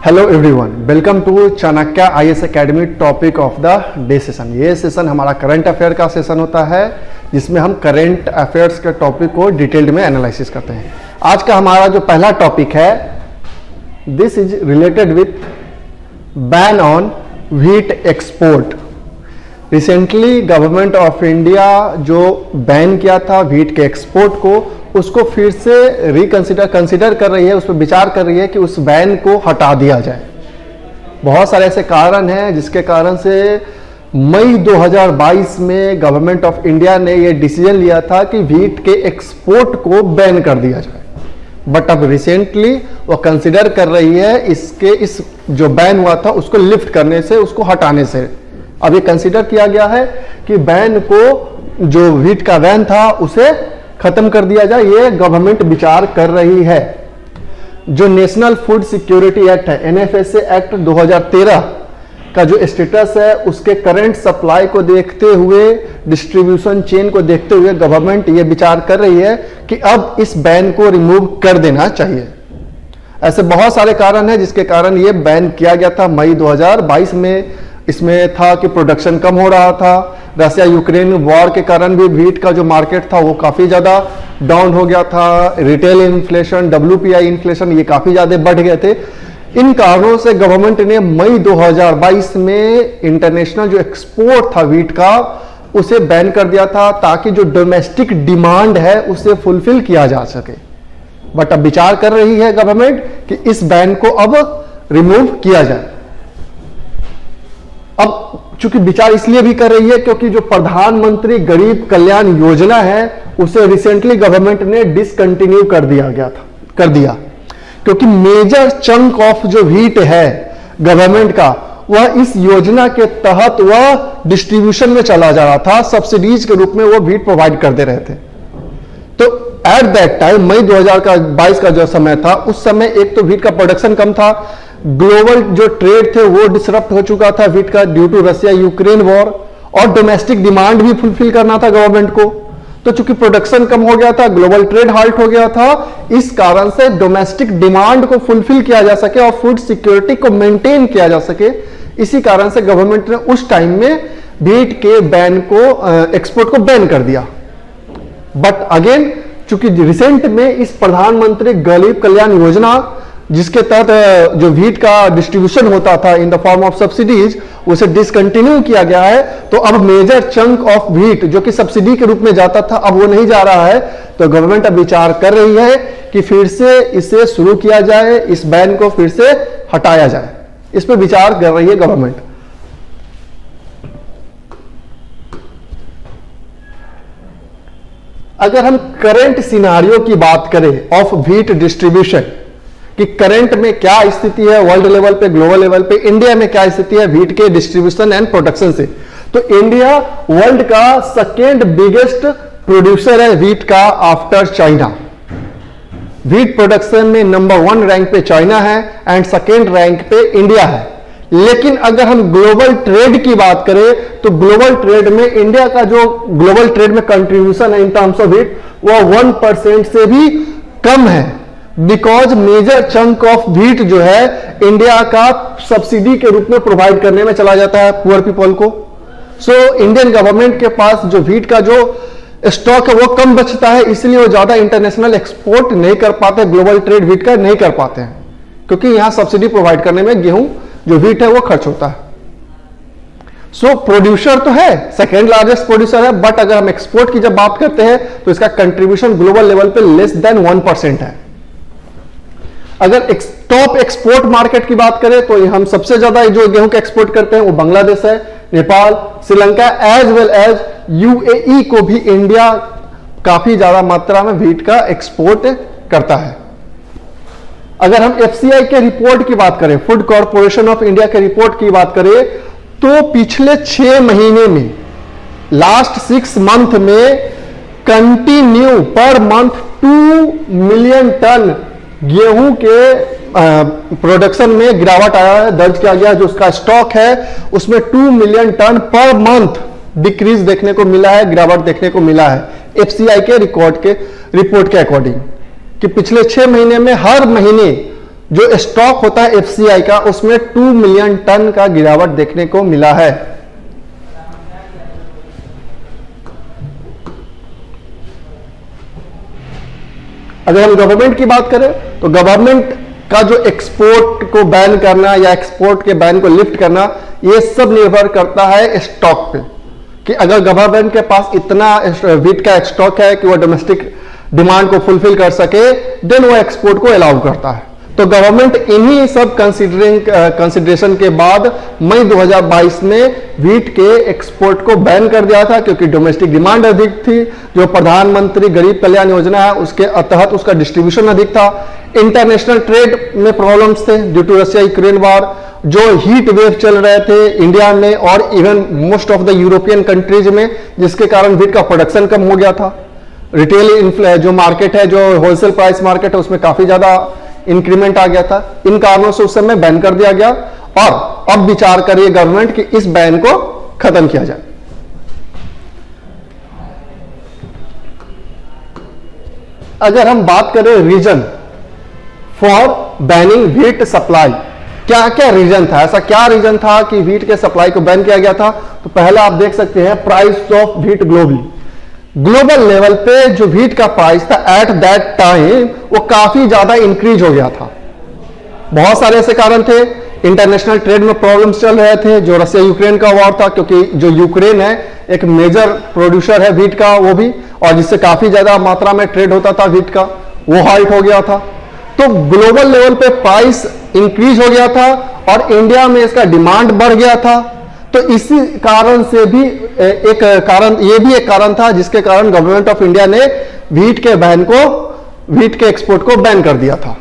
Hello everyone, welcome to Chanakya IAS academy topic of the day session. ये session हमारा current affair का session होता है जिसमें हम करंट अफेयर्स के टॉपिक को डिटेल्ड में एनालिसिस करते हैं। आज का हमारा जो पहला टॉपिक है, this is related with ban on wheat export. Recently government of India जो बैन किया था व्हीट के एक्सपोर्ट को, उसको फिर से कंसिडर कर रही है, उस पर विचार कर रही है कि उस बैन को हटा दिया जाए। बहुत सारे ऐसे कारण हैं जिसके कारण से मई 2022 में गवर्नमेंट ऑफ इंडिया ने ये डिसीजन लिया था कि व्हीट के एक्सपोर्ट को बैन कर दिया जाए, बट अब रिसेंटली वो कंसिडर कर रही है इस जो बैन हुआ था उसको लिफ्ट करने से, उसको हटाने से। अब ये कंसिडर किया गया है कि बैन को, जो व्हीट का बैन था उसे खत्म कर दिया जाए। ये गवर्नमेंट विचार कर रही है। जो नेशनल फूड सिक्योरिटी एक्ट है, एनएफएसए एक्ट 2013 का जो स्टेटस है, उसके करंट सप्लाई को देखते हुए, डिस्ट्रीब्यूशन चेन को देखते हुए गवर्नमेंट ये विचार कर रही है कि अब इस बैन को रिमूव कर देना चाहिए। ऐसे बहुत सारे कारण हैं जिसके कारण ये बैन किया गया था मई 2022 में। इसमें था कि प्रोडक्शन कम हो रहा था, रसिया यूक्रेन वॉर के कारण भी व्हीट का जो मार्केट था वो काफ़ी ज़्यादा डाउन हो गया था। रिटेल इन्फ्लेशन, डब्ल्यूपीआई इन्फ्लेशन, ये काफ़ी ज़्यादा बढ़ गए थे। इन कारणों से गवर्नमेंट ने मई 2022 में इंटरनेशनल जो एक्सपोर्ट था व्हीट का, उसे बैन कर दिया था ताकि जो डोमेस्टिक डिमांड है उसे फुलफिल किया जा सके। बट अब विचार कर रही है गवर्नमेंट कि इस बैन को अब रिमूव किया जाए। अब चूंकि विचार इसलिए भी कर रही है क्योंकि जो प्रधानमंत्री गरीब कल्याण योजना है उसे रिसेंटली गवर्नमेंट ने डिसकंटिन्यू कर दिया क्योंकि मेजर चंक ऑफ जो व्हीट है गवर्नमेंट का, वह इस योजना के तहत वह डिस्ट्रीब्यूशन में चला जा रहा था, सब्सिडीज के रूप में वो व्हीट प्रोवाइड करते रहे थे। तो एट दैट टाइम मई 2022 का जो समय था, उस समय एक तो व्हीट का प्रोडक्शन कम था, ग्लोबल जो ट्रेड थे वो डिसरप्ट हो चुका था व्हीट का due to Russia Ukraine war, और डोमेस्टिक डिमांड भी फुलफिल करना था गवर्नमेंट को। तो चूंकि प्रोडक्शन कम हो गया था, ग्लोबल ट्रेड हाल्ट हो गया था, इस कारण से डोमेस्टिक डिमांड को फुलफिल किया जा सके और फूड सिक्योरिटी को मेंटेन किया जा सके, इसी कारण से गवर्नमेंट ने उस टाइम में व्हीट के बैन को, एक्सपोर्ट को बैन कर दिया। बट अगेन चूंकि रिसेंट में इस प्रधानमंत्री गरीब कल्याण योजना, जिसके तहत जो व्हीट का डिस्ट्रीब्यूशन होता था in the form of subsidies, उसे डिसकंटिन्यू किया गया है। तो अब मेजर चंक ऑफ व्हीट जो कि सब्सिडी के रूप में जाता था, अब वो नहीं जा रहा है। तो गवर्नमेंट अब विचार कर रही है कि फिर से इसे शुरू किया जाए, इस बैन को फिर से हटाया जाए। इस पर विचार कर रही है गवर्नमेंट। अगर हम करंट सिनारियो की बात करें ऑफ व्हीट डिस्ट्रीब्यूशन, कि करंट में क्या स्थिति है वर्ल्ड लेवल पे, ग्लोबल लेवल पे, इंडिया में क्या स्थिति है व्हीट के डिस्ट्रीब्यूशन एंड प्रोडक्शन से, तो इंडिया वर्ल्ड का सेकेंड बिगेस्ट प्रोड्यूसर है व्हीट का आफ्टर चाइना। व्हीट प्रोडक्शन में नंबर 1 रैंक पे चाइना है एंड सेकेंड रैंक पे इंडिया है। लेकिन अगर हम ग्लोबल ट्रेड की बात करें तो ग्लोबल ट्रेड में इंडिया का जो ग्लोबल ट्रेड में कंट्रीब्यूशन है इन टर्म्स ऑफ व्हीट, वो 1% से भी कम है। Because major chunk of wheat जो है इंडिया का सब्सिडी के रूप में प्रोवाइड करने में चला जाता है पुअर पीपल को। सो इंडियन गवर्नमेंट के पास जो व्हीट का जो स्टॉक है वो कम बचता है, इसलिए वो ज्यादा इंटरनेशनल एक्सपोर्ट नहीं कर पाते, ग्लोबल ट्रेड व्हीट का नहीं कर पाते हैं, क्योंकि यहां सब्सिडी प्रोवाइड करने में गेहूं जो व्हीट है वो खर्च होता है। सो प्रोड्यूसर तो है, सेकेंड लार्जेस्ट प्रोड्यूसर है, बट अगर हम एक्सपोर्ट की जब बात करते हैं तो इसका कंट्रीब्यूशन ग्लोबल लेवल पे लेस देन 1% है। अगर टॉप एक्सपोर्ट मार्केट की बात करें तो हम सबसे ज्यादा जो गेहूं का एक्सपोर्ट करते हैं वो बांग्लादेश है, Nepal, Sri Lanka as well as UAE को भी इंडिया काफी ज्यादा मात्रा में व्हीट का एक्सपोर्ट करता है। अगर हम एफसीआई के रिपोर्ट की बात करें, फूड कॉर्पोरेशन ऑफ इंडिया के रिपोर्ट की बात करें, तो पिछले 6 महीने में, लास्ट 6 मंथ में कंटिन्यू पर मंथ 2 मिलियन टन गेहूं के प्रोडक्शन में गिरावट आया है, दर्ज किया गया। जो उसका स्टॉक है उसमें 2 मिलियन टन पर मंथ डिक्रीज देखने को मिला है, गिरावट देखने को मिला है एफसीआई के रिपोर्ट के अकॉर्डिंग, कि पिछले 6 महीने में हर महीने जो स्टॉक होता है एफसीआई का, उसमें 2 मिलियन टन का गिरावट देखने को मिला है। अगर हम गवर्नमेंट की बात करें तो गवर्नमेंट का जो एक्सपोर्ट को बैन करना या एक्सपोर्ट के बैन को लिफ्ट करना, ये सब निर्भर करता है स्टॉक पे, कि अगर गवर्नमेंट के पास इतना व्हीट का स्टॉक है कि वो डोमेस्टिक डिमांड को फुलफिल कर सके, देन वो एक्सपोर्ट को अलाउ करता है। तो गवर्नमेंट इन्हीं सब कंसिडरेशन के बाद मई 2022 में व्हीट के एक्सपोर्ट को बैन कर दिया था, क्योंकि डोमेस्टिक डिमांड अधिक थी। जो प्रधानमंत्री गरीब कल्याण योजना है उसके तहत उसका डिस्ट्रीब्यूशन अधिक था। इंटरनेशनल ट्रेड में प्रॉब्लम्स थे due to Russia Ukraine war. जो हीट वेव चल रहे थे इंडिया में और even most of the European countries में, जिसके कारण व्हीट का प्रोडक्शन कम हो गया था। रिटेल जो मार्केट है, जो होलसेल प्राइस मार्केट है, उसमें काफी ज्यादा इंक्रीमेंट आ गया था। इन कारणों से उस समय बैन कर दिया गया और अब विचार करिए गवर्नमेंट कि इस बैन को खत्म किया जाए। अगर हम बात करें reason for banning wheat supply, क्या क्या रीजन था, ऐसा क्या रीजन था कि व्हीट के सप्लाई को बैन किया गया था? तो पहला आप देख सकते हैं price of wheat globally. Global level पे जो व्हीट का प्राइस था एट दैट टाइम वो काफी ज्यादा इंक्रीज हो गया था। बहुत सारे ऐसे कारण थे। इंटरनेशनल ट्रेड में प्रॉब्लम्स चल रहे थे, जो रशिया यूक्रेन का वॉर था, क्योंकि जो यूक्रेन है एक मेजर प्रोड्यूसर है व्हीट का वो भी, और जिससे काफी ज्यादा मात्रा में ट्रेड होता था व्हीट का, वो हाल्ट हो गया था। तो ग्लोबल लेवल पे प्राइस इंक्रीज हो गया था और इंडिया में इसका डिमांड बढ़ गया था। तो इसी कारण से भी एक कारण, ये भी एक कारण था जिसके कारण गवर्नमेंट ऑफ इंडिया ने व्हीट के एक्सपोर्ट को बैन कर दिया था।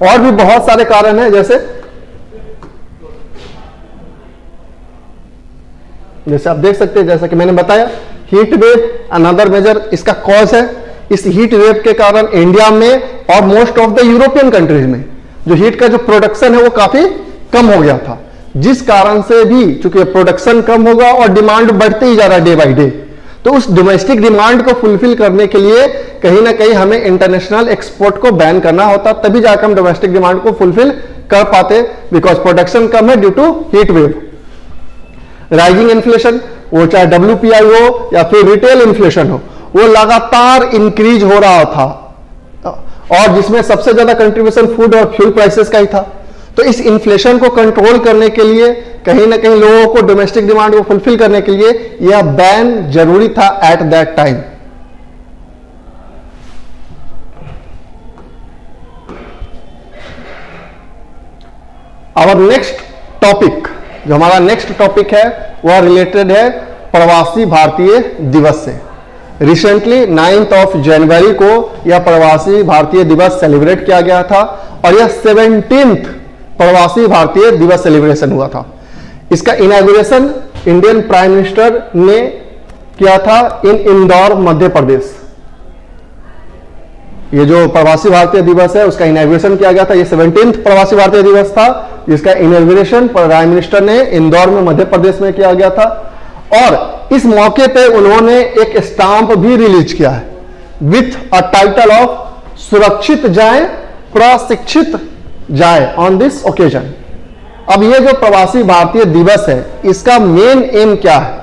और भी बहुत सारे कारण हैं, जैसे आप देख सकते हैं, जैसा कि मैंने बताया, हीट वेव अनदर मेजर इसका कॉज है। इस हीट वेव के कारण इंडिया में और most of the European countries में जो हीट का जो प्रोडक्शन है वो काफी कम हो गया था, जिस कारण से भी चूंकि प्रोडक्शन कम होगा और डिमांड बढ़ते ही जा रहा है डे बाय डे, तो उस डोमेस्टिक डिमांड को फुलफिल करने के लिए कहीं ना कहीं हमें इंटरनेशनल एक्सपोर्ट को बैन करना होता, तभी जाकर हम डोमेस्टिक डिमांड को फुलफिल कर पाते, बिकॉज प्रोडक्शन कम है due to heat wave. Rising inflation, वो चाहे WPI हो या फिर रिटेल इन्फ्लेशन हो, वो लगातार इंक्रीज हो रहा था, और जिसमें सबसे ज्यादा कंट्रीब्यूशन फूड और फ्यूल प्राइसेस का ही था। तो इस इन्फ्लेशन को कंट्रोल करने के लिए, कहीं ना कहीं लोगों को डोमेस्टिक डिमांड को फुलफिल करने के लिए यह बैन जरूरी था at that time. Our next topic, जो हमारा नेक्स्ट टॉपिक है वह रिलेटेड है प्रवासी भारतीय दिवस से। रिसेंटली 9 जनवरी को यह प्रवासी भारतीय दिवस सेलिब्रेट किया गया था और यह 17th प्रवासी भारतीय दिवस सेलिब्रेशन हुआ था। इसका इनॉग्रेशन इंडियन प्राइम मिनिस्टर ने किया था इन इंदौर मध्य प्रदेश। ये जो प्रवासी भारतीय दिवस है उसका इनॉग्रेशन किया गया था। ये 17th प्रवासी भारतीय दिवस था, जिसका इनॉग्रेशन प्राइम मिनिस्टर ने इंदौर में मध्य प्रदेश में किया गया था। और इस मौके पे उन्होंने एक स्टाम्प भी रिलीज किया है विथ अ टाइटल ऑफ सुरक्षित जाए प्रशिक्षित जाए ऑन दिस ओकेजन। अब ये जो प्रवासी भारतीय दिवस है इसका मेन एम क्या है?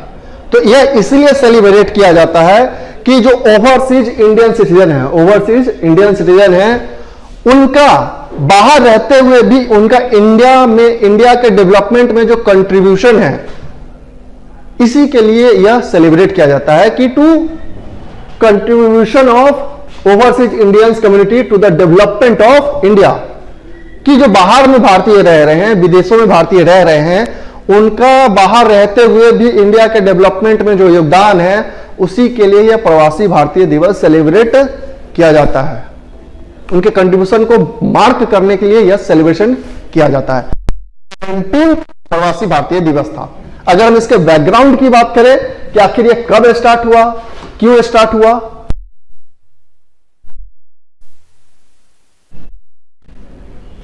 तो यह इसलिए सेलिब्रेट किया जाता है कि जो ओवरसीज इंडियन सिटीजन है उनका बाहर रहते हुए भी उनका इंडिया के डेवलपमेंट में जो कंट्रीब्यूशन है, इसी के लिए यह सेलिब्रेट किया जाता है कि to contribution of overseas Indians community to the development of India, कि जो बाहर में भारतीय रह रहे हैं, विदेशों में भारतीय रह रहे हैं, उनका बाहर रहते हुए भी इंडिया के डेवलपमेंट में जो योगदान है, उसी के लिए यह प्रवासी भारतीय दिवस सेलिब्रेट किया जाता है। उनके कंट्रीब्यूशन को मार्क करने के लिए यह सेलिब्रेशन किया जाता है। 17 प्रवासी भारतीय दिवस था। अगर हम इसके बैकग्राउंड की बात करें कि आखिर यह कब स्टार्ट हुआ, क्यों स्टार्ट हुआ,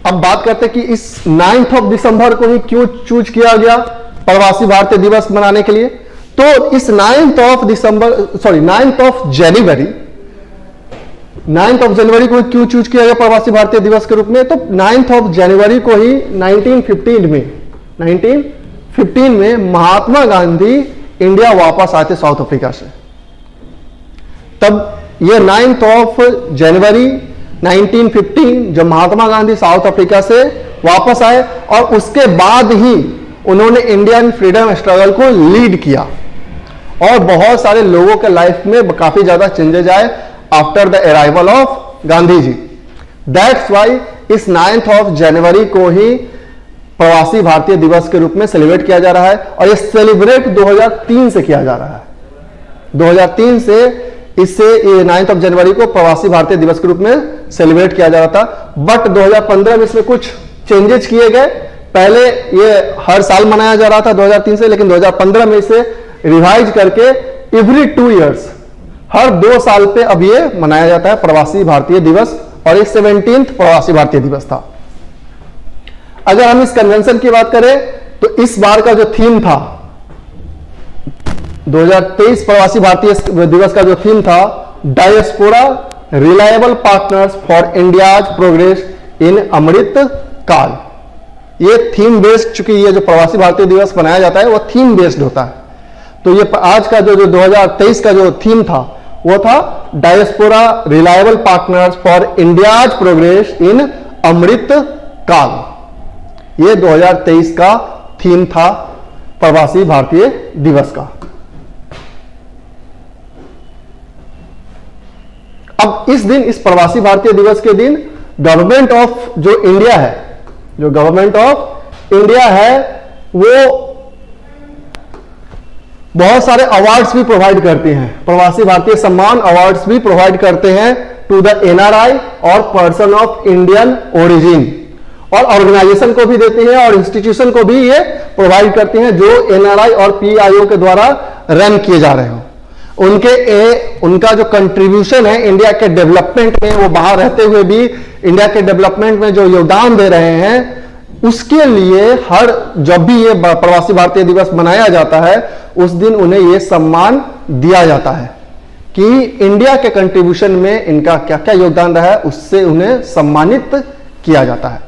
अब बात करते हैं कि इस 9 दिसंबर को ही क्यों चूज किया गया प्रवासी भारतीय दिवस मनाने के लिए। तो इस 9 जनवरी 9th ऑफ जनवरी को क्यों चूज किया गया प्रवासी भारतीय दिवस के रूप में? तो 9th ऑफ जनवरी को ही 1915 में महात्मा गांधी इंडिया वापस आए थे साउथ अफ्रीका से। तब ये 9th ऑफ जनवरी 1915 जब महात्मा गांधी साउथ अफ्रीका से वापस आए और उसके बाद ही उन्होंने इंडियन फ्रीडम स्ट्रगल को लीड किया और बहुत सारे लोगों के लाइफ में काफी ज्यादा चेंजेस आए after the arrival of Gandhi ji. That's why इस 9th ऑफ जनवरी को ही प्रवासी भारतीय दिवस के रूप में सेलिब्रेट किया जा रहा है और ये सेलिब्रेट 2003 से किया जा रहा है। 2003 से इससे 9th ऑफ जनवरी को प्रवासी भारतीय दिवस के रूप में सेलिब्रेट किया जा रहा था, बट 2015 में इसमें कुछ चेंजेस किए गए। पहले ये हर साल मनाया जा रहा था 2003 से, लेकिन 2015 में इसे रिवाइज करके एवरी 2 इयर्स, हर 2 साल पे अब ये मनाया जाता है प्रवासी भारतीय दिवस और ये 17th प्रवासी भारतीय दिवस था। अगर हम इस कन्वेंशन की बात करें तो इस बार का जो थीम था 2023 प्रवासी भारतीय दिवस का जो थीम था, diaspora reliable partners for India's progress in Amrit Kaal. ये थीम बेस्ड, चूंकि ये जो प्रवासी भारतीय दिवस मनाया जाता है वो थीम बेस्ड होता है, तो ये आज का जो 2023 का जो थीम था वो था diaspora reliable partners for India's progress in Amrit Kaal. ये 2023 का थीम था प्रवासी भारतीय दिवस का। अब इस दिन, इस प्रवासी भारतीय दिवस के दिन गवर्नमेंट ऑफ जो इंडिया है, जो गवर्नमेंट ऑफ इंडिया है वो बहुत सारे अवार्ड्स भी प्रोवाइड करती हैं, प्रवासी भारतीय सम्मान अवार्ड्स भी प्रोवाइड करते हैं टू द एनआरआई और पर्सन ऑफ इंडियन ओरिजिन, और ऑर्गेनाइजेशन को भी देते हैं और इंस्टीट्यूशन को भी ये प्रोवाइड करते हैं जो एनआरआई और पीआईओ के द्वारा रन किए जा रहे हो। उनका जो कंट्रीब्यूशन है इंडिया के डेवलपमेंट में, वो बाहर रहते हुए भी इंडिया के डेवलपमेंट में जो योगदान दे रहे हैं, उसके लिए हर जब भी ये प्रवासी भारतीय दिवस मनाया जाता है उस दिन उन्हें ये सम्मान दिया जाता है कि इंडिया के कंट्रीब्यूशन में इनका क्या क्या योगदान रहा है, उससे उन्हें सम्मानित किया जाता है।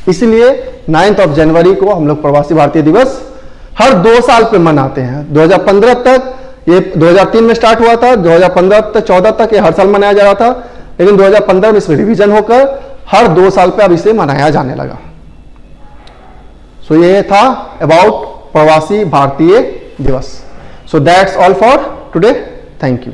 इसलिए 9th ऑफ जनवरी को हम लोग प्रवासी भारतीय दिवस हर 2 साल पे मनाते हैं। 2015 तक, ये 2003 में स्टार्ट हुआ था, 2015 तक 14 तक ये हर साल मनाया जा रहा था, लेकिन 2015 में इसमें रिवीजन होकर हर 2 साल पे अब इसे मनाया जाने लगा। सो ये था अबाउट प्रवासी भारतीय दिवस। So that's all for today. Thank you.